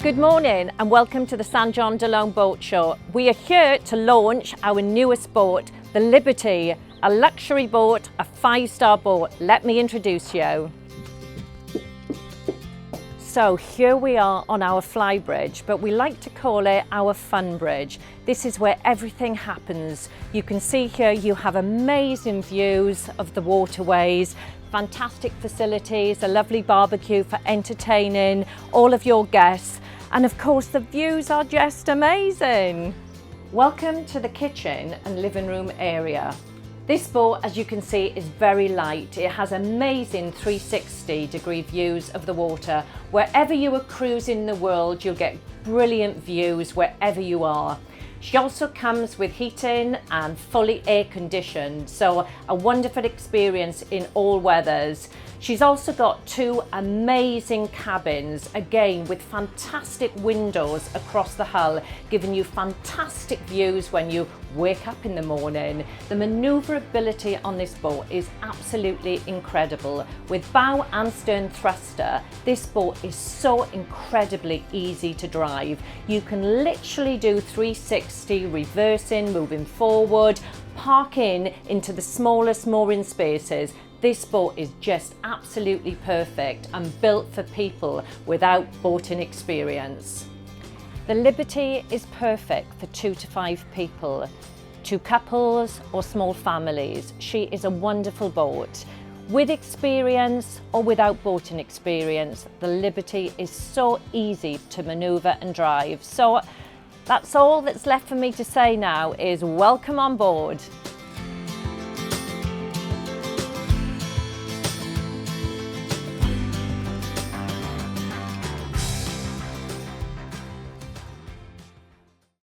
Good morning and welcome to the St John de Lone Boat Show. We are here to launch our newest boat, the Liberty, a luxury boat, a 5-star boat. Let me introduce you. So here we are on our fly bridge, but we like to call it our fun bridge. This is where everything happens. You can see here you have amazing views of the waterways, fantastic facilities, a lovely barbecue for entertaining all of your guests. And of course, the views are just amazing. Welcome to the kitchen and living room area. This boat, as you can see, is very light. It has amazing 360-degree views of the water. Wherever you are cruising the world, you'll get brilliant views wherever you are. She also comes with heating and fully air conditioned, so a wonderful experience in all weathers. She's also got 2 amazing cabins, again with fantastic windows across the hull, giving you fantastic views when you wake up in the morning. The manoeuvrability on this boat is absolutely incredible. With bow and stern thruster, this boat is so incredibly easy to drive. You can literally do 360, reversing, moving forward, parking into the smallest mooring spaces. This boat is just absolutely perfect and built for people without boating experience. The Liberty is perfect for 2 to 5 people, 2 couples or small families. She is a wonderful boat. With experience or without boating experience, the Liberty is so easy to manoeuvre and drive. So that's all that's left for me to say now is welcome on board.